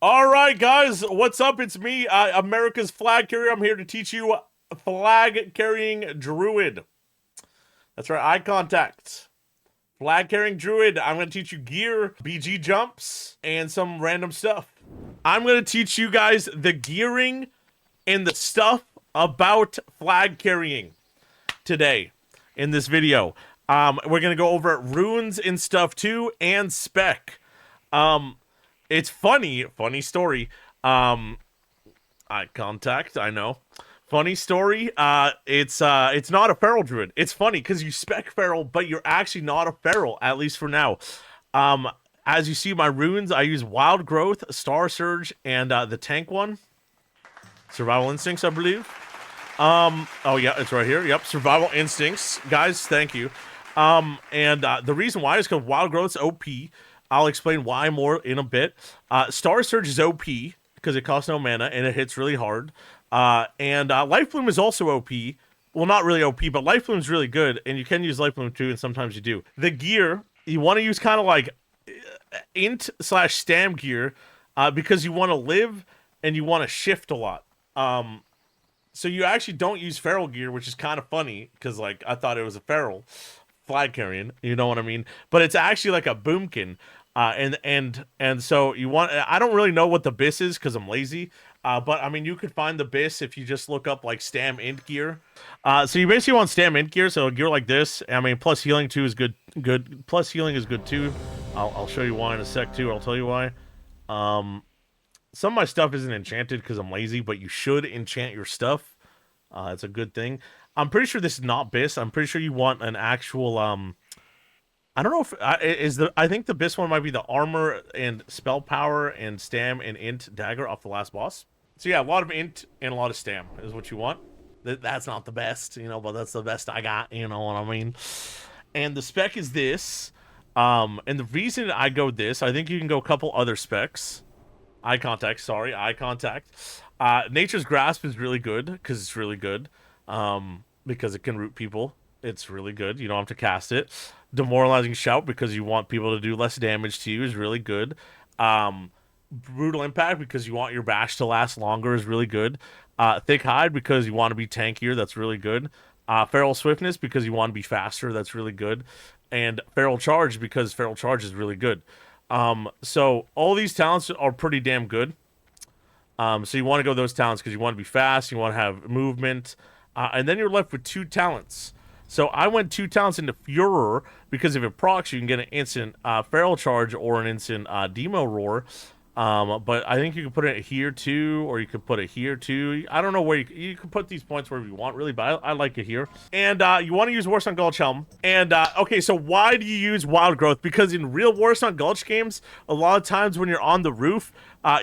All right, guys, what's up? It's me, America's flag carrier. I'm here to teach you flag carrying Druid. That's right, eye contact. Flag carrying Druid. I'm going to teach you gear, BG jumps, and some random stuff. I'm going to teach you guys the gearing and the stuff about flag carrying today in this video. We're going to go over runes and stuff too, and spec. It's funny story. Eye contact, I know. Funny story. It's not a feral druid. It's funny because you spec feral, but you're actually not a feral, at least for now. As you see my runes, I use Wild Growth, Star Surge, and the tank one. Survival Instincts, I believe. Oh yeah, it's right here. Yep, Survival Instincts. Guys, thank you. The reason why is because Wild Growth's OP. I'll explain why more in a bit. Star Surge is OP because it costs no mana and it hits really hard. Life Bloom is also OP. Well, not really OP, but Life Bloom is really good, and you can use Life Bloom too, and sometimes you do. The gear, you want to use kind of like int/stam gear because you want to live and you want to shift a lot. So you actually don't use feral gear, which is kind of funny because like I thought it was a feral flag carrying, you know what I mean? But it's actually like a boomkin. And so you want, I don't really know what the bis is because I'm lazy. But I mean, you could find the bis if you just look up like stam int gear. So you basically want stam int gear. So gear like this. I mean, plus healing too is good. Plus healing is good too. I'll show you why in a sec too. I'll tell you why. Some of my stuff isn't enchanted because I'm lazy, but you should enchant your stuff. It's a good thing. I'm pretty sure this is not bis. I'm pretty sure you want an actual I don't know if I think the bis one might be the armor and spell power and stam and int dagger off the last boss. So yeah, a lot of int and a lot of stam is what you want. That's not the best, you know, but that's the best I got, you know what I mean? And the spec is this. And the reason I go this, I think you can go a couple other specs. Eye contact, sorry, eye contact. Nature's Grasp is really good because it's really good. Because it can root people. It's really good. You don't have to cast it. Demoralizing Shout because you want people to do less damage to you is really good. Brutal Impact because you want your bash to last longer is really good. Thick Hide because you want to be tankier. That's really good. Feral Swiftness because you want to be faster. That's really good. And Feral Charge because Feral Charge is really good. So all these talents are pretty damn good. So you want to go those talents because you want to be fast. You want to have movement. And then you're left with 2 talents. So I went 2 talents into Furor because if it procs, you can get an instant Feral Charge or an instant Demo Roar. But I think you can put it here too, or you could put it here too. I don't know where you can put these points wherever you want, really, but I like it here. And you want to use Warsun Gulch Helm. And okay, so why do you use Wild Growth? Because in real Warsun Gulch games, a lot of times when you're on the roof,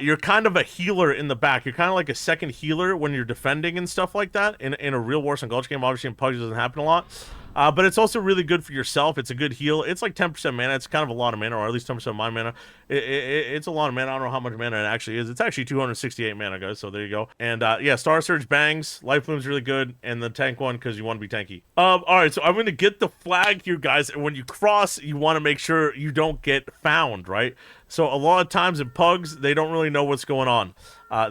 you're kind of a healer in the back. You're kind of like a second healer when you're defending and stuff like that. In a real Warsun Gulch game, obviously in Pugs it doesn't happen a lot. But it's also really good for yourself. It's a good heal. It's like 10% mana. It's kind of a lot of mana, or at least 10% of my mana. It's a lot of mana. I don't know how much mana it actually is. It's actually 268 mana, guys, so there you go. And yeah, Star Surge bangs. Life Bloom's really good. And the tank one, because you want to be tanky. Alright, so I'm going to get the flag here, guys. And when you cross, you want to make sure you don't get found, right? So a lot of times in Pugs, they don't really know what's going on.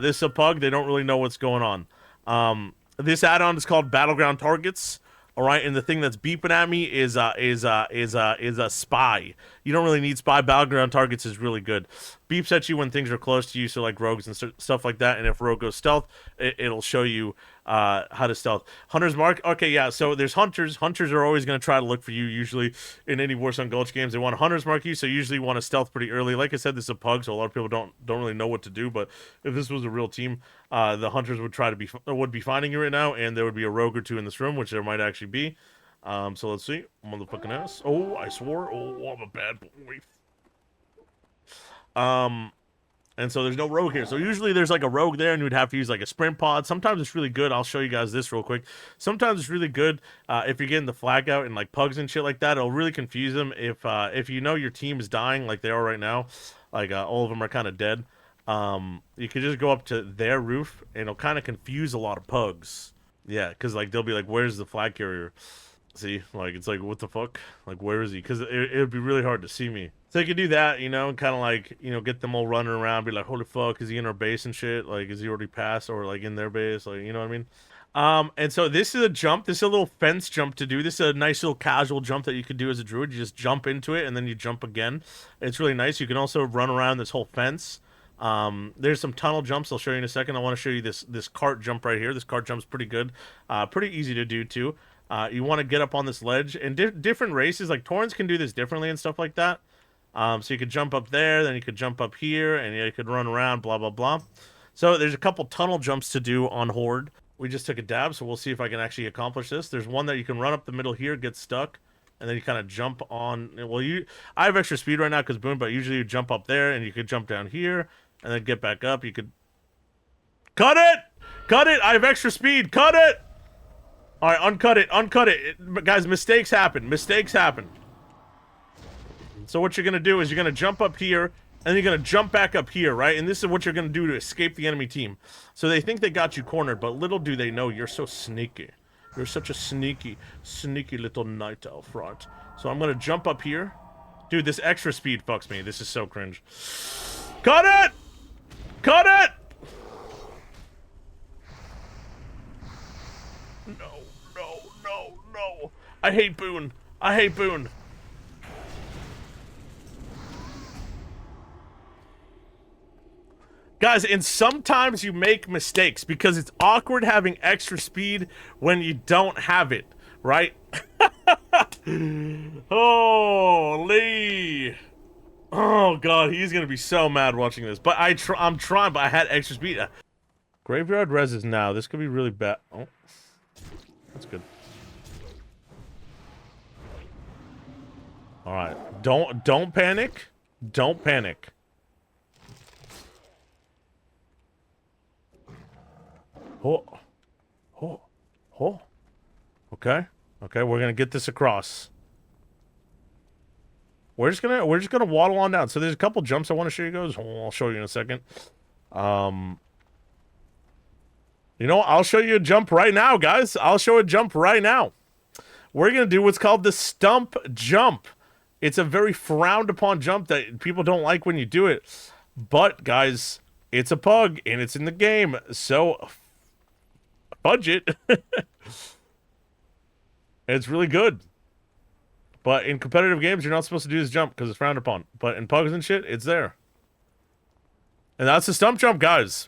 This is a Pug. They don't really know what's going on. This add-on is called Battleground Targets. All right, and the thing that's beeping at me is a spy. You don't really need spy. Battleground Targets is really good. Beeps at you when things are close to you, so like rogues and stuff like that. And if rogue goes stealth, it'll show you how to stealth. Hunter's Mark. Okay, yeah. So there's hunters. Hunters are always going to try to look for you. Usually in any Warsun Gulch games, they want to Hunter's Mark you. So usually you want to stealth pretty early. Like I said, this is a Pug, so a lot of people don't really know what to do. But if this was a real team, the hunters would be finding you right now, and there would be a rogue or two in this room, which there might actually be. So let's see. Motherfucking ass. Oh, I swore. Oh, I'm a bad boy. And so there's no rogue here. So usually there's like a rogue there and you'd have to use like a sprint pod. Sometimes it's really good. I'll show you guys this real quick. Sometimes it's really good if you're getting the flag out and like Pugs and shit like that. It'll really confuse them if you know your team is dying like they are right now. Like all of them are kind of dead. You could just go up to their roof and it'll kind of confuse a lot of Pugs. Yeah, because like they'll be like, where's the flag carrier? See, like it's like, what the fuck? Like, where is he? Because it would be really hard to see me. So you could do that, you know, and kind of like, you know, get them all running around, be like, holy fuck, is he in our base and shit? Like, is he already passed or like in their base? Like, you know what I mean? And so this is a jump. This is a little fence jump to do. This is a nice little casual jump that you could do as a druid. You just jump into it and then you jump again. It's really nice. You can also run around this whole fence. There's some tunnel jumps I'll show you in a second. I want to show you this cart jump right here. This cart jump's pretty good. Pretty easy to do too. You want to get up on this ledge. And different races, like Taurens can do this differently and stuff like that. So you could jump up there, then you could jump up here, and yeah, you could run around, blah, blah, blah. So there's a couple tunnel jumps to do on Horde. We just took a dab, so we'll see if I can actually accomplish this. There's one that you can run up the middle here, get stuck, and then you kind of jump on. Well, I have extra speed right now because boom, but usually you jump up there, and you could jump down here, and then get back up. You could... Cut it! Cut it! I have extra speed! Cut it! All right, uncut it, uncut it. Guys, mistakes happen. Mistakes happen. So what you're going to do is you're going to jump up here, and you're going to jump back up here, right? And this is what you're going to do to escape the enemy team. So they think they got you cornered, but little do they know you're so sneaky. You're such a sneaky, sneaky little night elf, right? So I'm going to jump up here. Dude, this extra speed fucks me. This is so cringe. Cut it! Cut it! No, no, no, no. I hate Boone. I hate Boone. Guys, and sometimes you make mistakes because it's awkward having extra speed when you don't have it, right? Holy. Oh, God, he's going to be so mad watching this. But I'm trying, but I had extra speed. Graveyard reses now. This could be really bad. Oh, that's good. All right. Don't panic. Don't panic. Oh, oh, oh. Okay, okay. We're gonna get this across. We're just gonna waddle on down. So there's a couple jumps I want to show you guys. Oh, I'll show you in a second. You know, I'll show you a jump right now, guys. I'll show a jump right now. We're gonna do what's called the stump jump. It's a very frowned upon jump that people don't like when you do it. But guys, it's a pug and it's in the game, so budget. It's really good. But in competitive games, you're not supposed to do this jump because it's frowned upon. But in pugs and shit, it's there. And that's the stump jump, guys.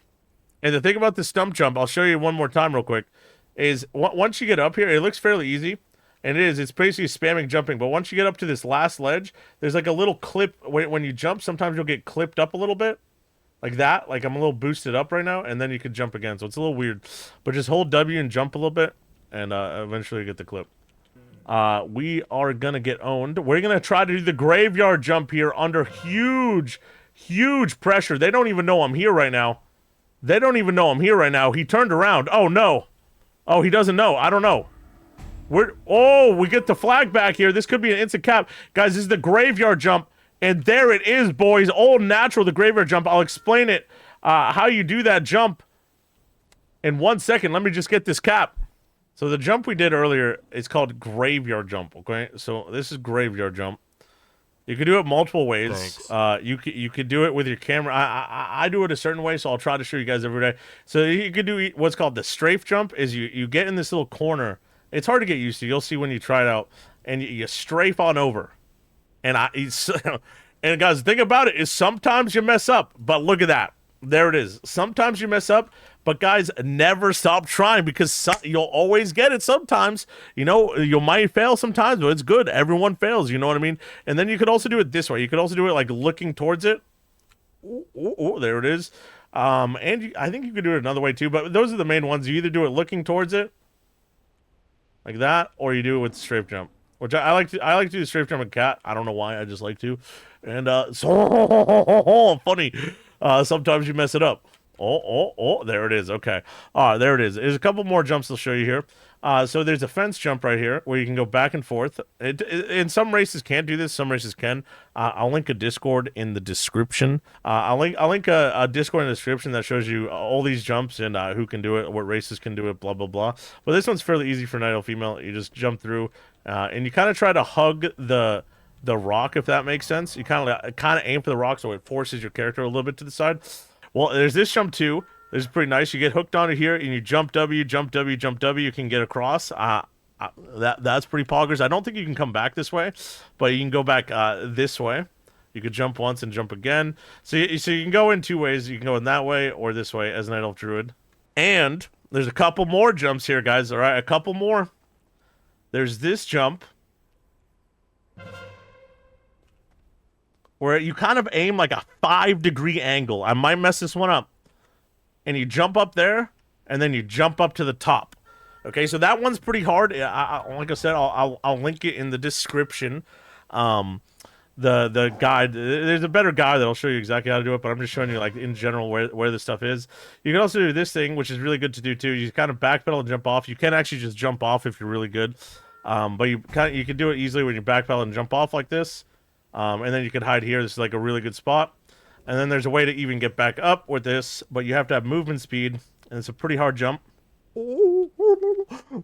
And the thing about the stump jump, I'll show you one more time real quick, is once you get up here, it looks fairly easy. And it is. It's basically spamming jumping. But once you get up to this last ledge, there's like a little clip. When you jump, sometimes you'll get clipped up a little bit. Like that. Like I'm a little boosted up right now. And then you can jump again. So it's a little weird. But just hold W and jump a little bit. And eventually you get the clip. We are going to get owned. We're going to try to do the graveyard jump here under huge, huge pressure. They don't even know I'm here right now. They don't even know I'm here right now. He turned around. Oh, no. Oh, he doesn't know. I don't know. We get the flag back here. This could be an instant cap. Guys, this is the graveyard jump. And there it is, boys. Old natural, the graveyard jump. I'll explain it, how you do that jump in 1 second. Let me just get this cap. So the jump we did earlier is called graveyard jump, okay? So this is graveyard jump. You can do it multiple ways. You could do it with your camera. I do it a certain way, so I'll try to show you guys every day. So you could do what's called the strafe jump. Is you get in this little corner. It's hard to get used to. You'll see when you try it out, and you strafe on over. And and guys, the thing about it is sometimes you mess up, but look at that. There it is. Sometimes you mess up, but guys, never stop trying because you'll always get it sometimes. You know, you might fail sometimes, but it's good. Everyone fails, you know what I mean? And then you could also do it this way. You could also do it like looking towards it. Ooh, there it is. I think you could do it another way too, but those are the main ones. You either do it looking towards it, like that, or you do it with the strafe jump. Which I like to do the strafe jump with cat. I don't know why, I just like to. And so funny. Sometimes you mess it up. Oh, there it is. Okay. There it is. There's a couple more jumps I'll show you here. So there's a fence jump right here where you can go back and forth. In some races can't do this. Some races can. I'll link a Discord in the description. I'll link a Discord in the description that shows you all these jumps and who can do it, what races can do it, blah, blah, blah. But this one's fairly easy for night elf female. You just jump through and you kind of try to hug the the rock, if that makes sense. You kind of aim for the rock, so it forces your character a little bit to the side. Well, there's this jump too. This is pretty nice. You get hooked onto here, and you jump W, jump W, jump W. You can get across. That's pretty poggers. I don't think you can come back this way, but you can go back this way. You could jump once and jump again. So you can go in two ways. You can go in that way or this way as Night Elf Druid. And there's a couple more jumps here, guys. All right, a couple more. There's this jump where you kind of aim like a 5-degree angle. I might mess this one up. And you jump up there, and then you jump up to the top. Okay, so that one's pretty hard. Like I said, I'll link it in the description. The guide, there's a better guide that'll show you exactly how to do it, but I'm just showing you like in general where this stuff is. You can also do this thing, which is really good to do too. You kind of backpedal and jump off. You can actually just jump off if you're really good, but you can do it easily when you backpedal and jump off like this, and then you can hide here. This is like a really good spot. And then there's a way to even get back up with this, but you have to have movement speed, and it's a pretty hard jump.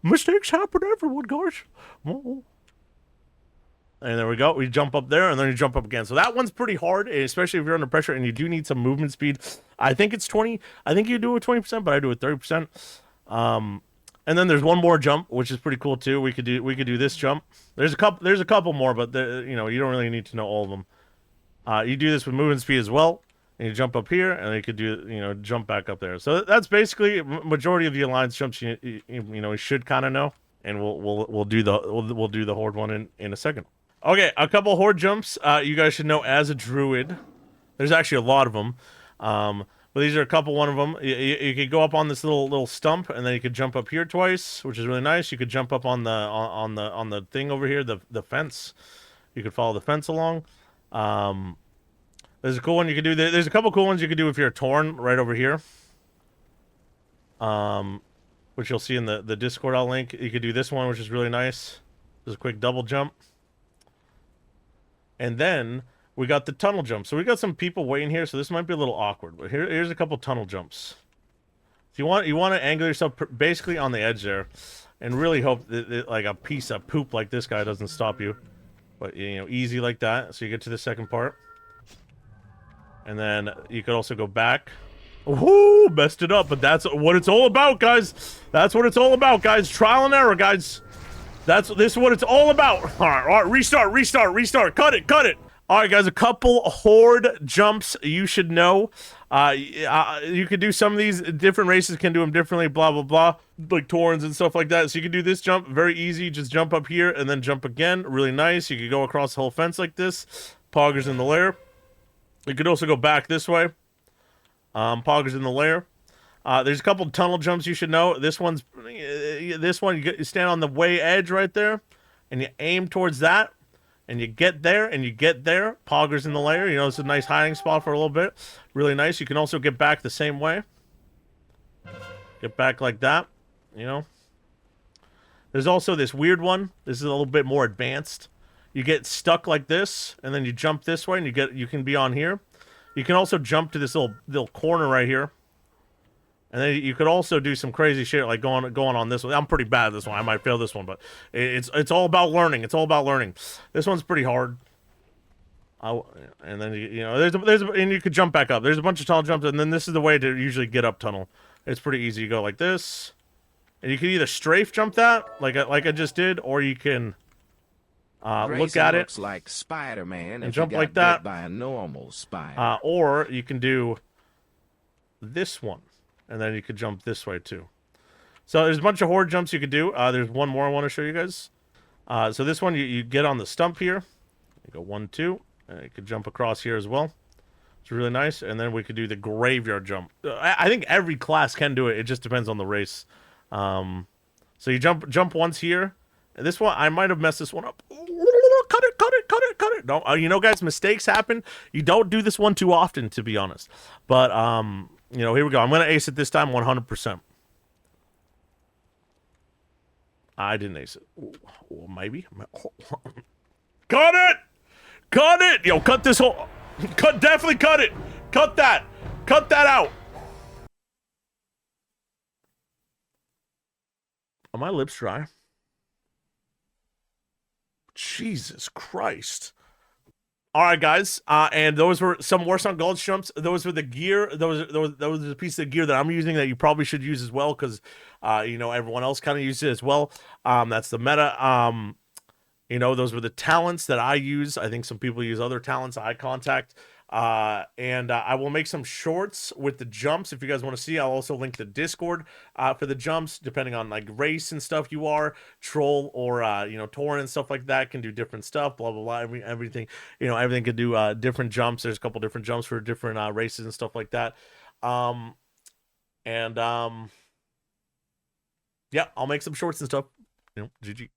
Mistakes happen to everyone, guys. And there we go. We jump up there, and then you jump up again. So that one's pretty hard, especially if you're under pressure, and you do need some movement speed. I think it's 20. I think you do it 20%, but I do it 30%. And then there's one more jump, which is pretty cool too. We could do this jump. There's a couple more, but you don't really need to know all of them. You do this with movement speed as well, and you jump up here, and you could do jump back up there. So that's basically majority of the alliance jumps you should kind of know, and we'll do the Horde one in a second. Okay, a couple Horde jumps you guys should know as a Druid. There's actually a lot of them, but these are a couple. One of them, you could go up on this little stump, and then you could jump up here twice, which is really nice. You could jump up on the thing over here, the fence. You could follow the fence along. There's a cool one you could do. There's a couple cool ones you could do if you're torn right over here. Which you'll see in the Discord I'll link. You could do this one, which is really nice. Just a quick double jump. And then we got the tunnel jump. So we got some people waiting here, so this might be a little awkward. But here's a couple tunnel jumps. If you want to angle yourself basically on the edge there, and really hope that like a piece of poop like this guy doesn't stop you. But easy like that. So you get to the second part, and then you could also go back. Whoo, messed it up, but that's what it's all about, guys. That's what it's all about, guys. Trial and error, guys. This is what it's all about. All right, restart. Cut it. All right, guys, a couple Horde jumps you should know. You could do some of these. Different races can do them differently, blah, blah, blah, like Taurens and stuff like that. So you can do this jump, very easy. Just jump up here and then jump again. Really nice. You could go across the whole fence like this. Poggers in the lair. You could also go back this way. Poggers in the lair. There's a couple tunnel jumps you should know. This one, you stand on the way edge right there, and you aim towards that, and you get there, and you get there. Poggers in the lair. It's a nice hiding spot for a little bit. Really nice. You can also get back the same way. Get back like that. There's also this weird one. This is a little bit more advanced. You get stuck like this, and then you jump this way, and you can be on here. You can also jump to this little corner right here. And then you could also do some crazy shit like going on this one. I'm pretty bad at this one. I might fail this one, but it's all about learning. It's all about learning. This one's pretty hard. And then and you could jump back up. There's a bunch of tunnel jumps, and then this is the way to usually get up tunnel. It's pretty easy. You go like this, and you can either strafe jump that like I just did, or you can look at it. Looks like Spider-Man and jump like that by a normal spider. Or you can do this one. And then you could jump this way, too. So there's a bunch of Horde jumps you could do. There's one more I want to show you guys. So this one, you get on the stump here. You go 1, 2. And you could jump across here as well. It's really nice. And then we could do the graveyard jump. I think every class can do it. It just depends on the race. So you jump once here. And this one, I might have messed this one up. Cut it. No, guys, mistakes happen. You don't do this one too often, to be honest. But, here we go. I'm going to ace it this time 100%. I didn't ace it. Or maybe. Cut it! Yo, cut this whole... Definitely cut it! Cut that out! Are my lips dry? Jesus Christ. All right, guys. And those were some War Song Gold Chumps. Those were the gear. Those are the piece of gear that I'm using that you probably should use as well, because everyone else kind of uses it as well. That's the meta. Those were the talents that I use. I think some people use other talents, eye contact. And I will make some shorts with the jumps if you guys want to see. I'll also link the Discord for the jumps, depending on like race and stuff you are, troll or Tauren and stuff like that can do different stuff. Blah blah blah. Everything everything can do different jumps. There's a couple different jumps for different races and stuff like that. And yeah, I'll make some shorts and stuff. GG.